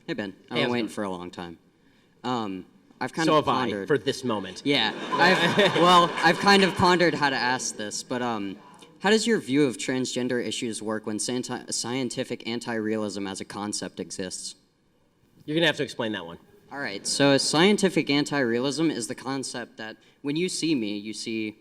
Hey, Ben. I've Hey, been waiting for a long time. I've kind So of have I, pondered... for this moment. Yeah. I've kind of pondered how to ask this, but how does your view of transgender issues work when scientific anti-realism as a concept exists? You're going to have to explain that one. All right, so scientific anti-realism is the concept that when you see me, you see,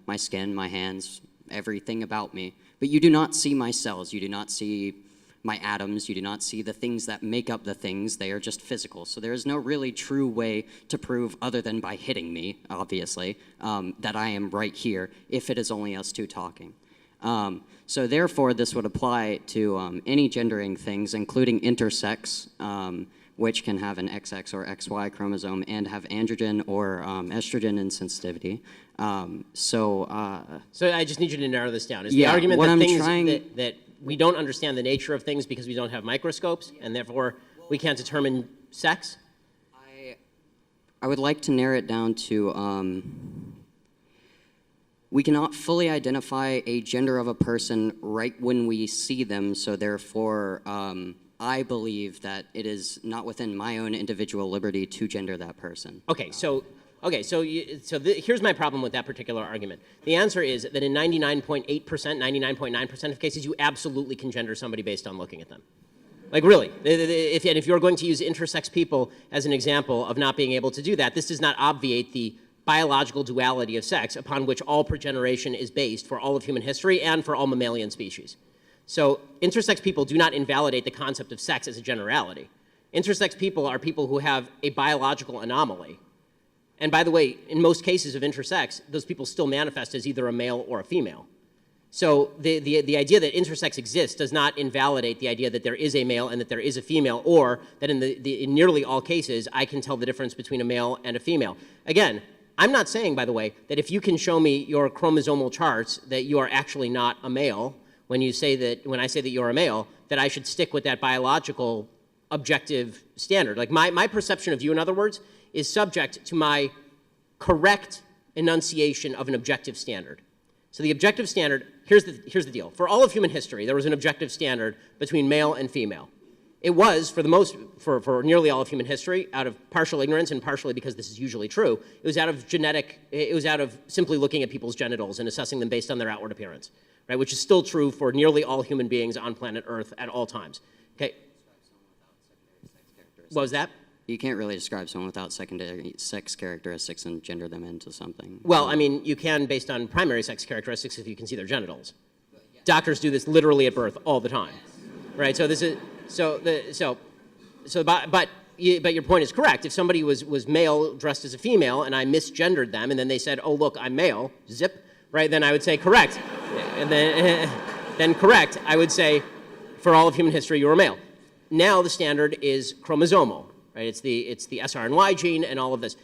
my skin, my hands, everything about me, but you do not see my cells, you do not see my atoms, you do not see the things that make up the things, they are just physical. So there is no really true way to prove, other than by hitting me, obviously, that I am right here, if it is only us two talking. So therefore, this would apply to any gendering things, including intersex, which can have an XX or XY chromosome and have androgen or estrogen insensitivity. So I just need you to narrow this down. Is yeah, the argument what that I'm things trying- that we don't understand the nature of things because we don't have microscopes, and therefore we can't determine sex? I would like to narrow it down to we cannot fully identify a gender of a person right when we see them, so therefore I believe that it is not within my own individual liberty to gender that person. Here's my problem with that particular argument. The answer is that in 99.8%, 99.9% of cases, you absolutely can gender somebody based on looking at them. Like really, if you're going to use intersex people as an example of not being able to do that, this does not obviate the biological duality of sex upon which all progeneration is based for all of human history and for all mammalian species. So intersex people do not invalidate the concept of sex as a generality. Intersex people are people who have a biological anomaly. And by the way, in most cases of intersex, those people still manifest as either a male or a female. So the idea that intersex exists does not invalidate the idea that there is a male and that there is a female, or that in nearly all cases, I can tell the difference between a male and a female. Again, I'm not saying, by the way, that if you can show me your chromosomal charts that you are actually not a male, when I say that you're a male, that I should stick with that biological objective standard. Like my perception of you, in other words, is subject to my correct enunciation of an objective standard. So the objective standard, here's the deal. For all of human history, there was an objective standard between male and female. It was, for nearly all of human history, out of partial ignorance and partially because this is usually true, it was out of simply looking at people's genitals and assessing them based on their outward appearance, right? Which is still true for nearly all human beings on planet Earth at all times. Okay. What was that? You can't really describe someone without secondary sex characteristics and gender them into something. Well, I mean, you can based on primary sex characteristics if you can see their genitals. Doctors do this literally at birth all the time, right? So this is but your point is correct. If somebody was male dressed as a female and I misgendered them and then they said, "Oh look, I'm male," zip, right? Then I would say correct, and then correct. I would say, for all of human history, you were male. Now the standard is chromosomal. Right? It's the SRNY gene and all of this.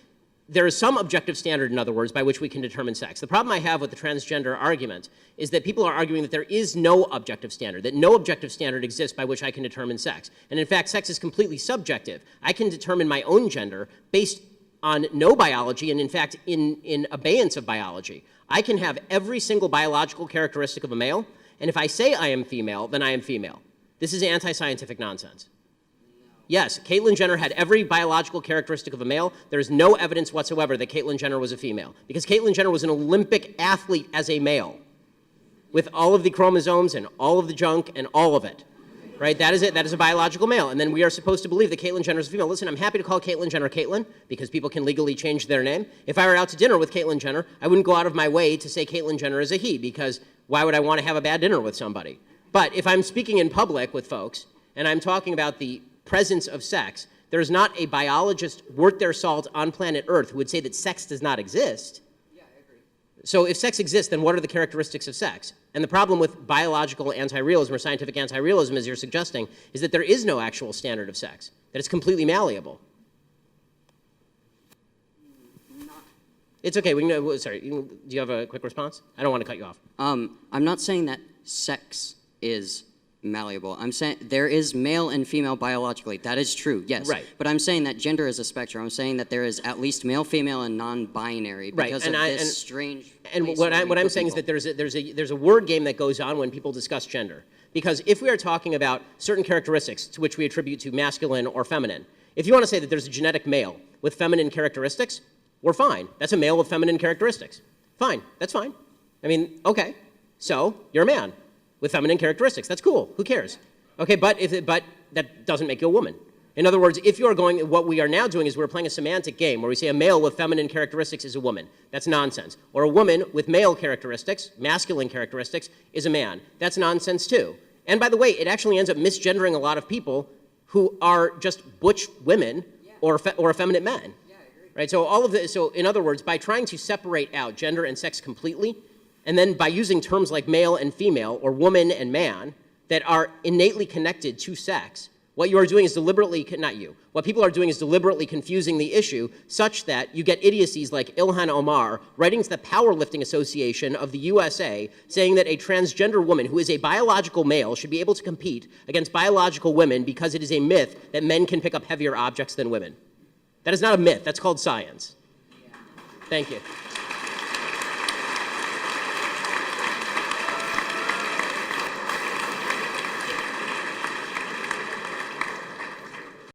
There is some objective standard, in other words, by which we can determine sex. The problem I have with the transgender argument is that people are arguing that there is no objective standard, that no objective standard exists by which I can determine sex. And in fact, sex is completely subjective. I can determine my own gender based on no biology and in fact in abeyance of biology. I can have every single biological characteristic of a male, and if I say I am female, then I am female. This is anti-scientific nonsense. Yes, Caitlyn Jenner had every biological characteristic of a male. There is no evidence whatsoever that Caitlyn Jenner was a female, because Caitlyn Jenner was an Olympic athlete as a male, with all of the chromosomes and all of the junk and all of it, right? That is it. That is a biological male. And then we are supposed to believe that Caitlyn Jenner is a female. Listen, I'm happy to call Caitlyn Jenner Caitlyn, because people can legally change their name. If I were out to dinner with Caitlyn Jenner, I wouldn't go out of my way to say Caitlyn Jenner is a he, because why would I want to have a bad dinner with somebody? But if I'm speaking in public with folks, and I'm talking about the presence of sex, there is not a biologist worth their salt on planet Earth who would say that sex does not exist. Yeah, I agree. So if sex exists, then what are the characteristics of sex? And the problem with biological anti-realism or scientific anti-realism, as you're suggesting, is that there is no actual standard of sex, that it's completely malleable. It's okay. Sorry, do you have a quick response? I don't want to cut you off. I'm not saying that sex is malleable. I'm saying there is male and female biologically. That is true, yes. Right. But I'm saying that gender is a spectrum. I'm saying that there is at least male, female, and non-binary because of this strange. And what I'm saying is that there's a word game that goes on when people discuss gender. Because if we are talking about certain characteristics to which we attribute to masculine or feminine, if you want to say that there's a genetic male with feminine characteristics, we're fine. That's a male with feminine characteristics. Fine, that's fine. I mean, okay, so you're a man with feminine characteristics. That's cool, who cares? Okay, but that doesn't make you a woman. In other words, if you're going, what we are now doing is we're playing a semantic game where we say a male with feminine characteristics is a woman. That's nonsense. Or a woman with male characteristics, masculine characteristics, is a man. That's nonsense too. And by the way, it actually ends up misgendering a lot of people who are just butch women or effeminate men. Right? So all of this, so in other words, by trying to separate out gender and sex completely, and then by using terms like male and female or woman and man that are innately connected to sex, what you are doing is deliberately, not you, what people are doing is deliberately confusing the issue such that you get idiocies like Ilhan Omar writing to the Powerlifting Association of the USA saying that a transgender woman who is a biological male should be able to compete against biological women because it is a myth that men can pick up heavier objects than women. That is not a myth, that's called science. Thank you.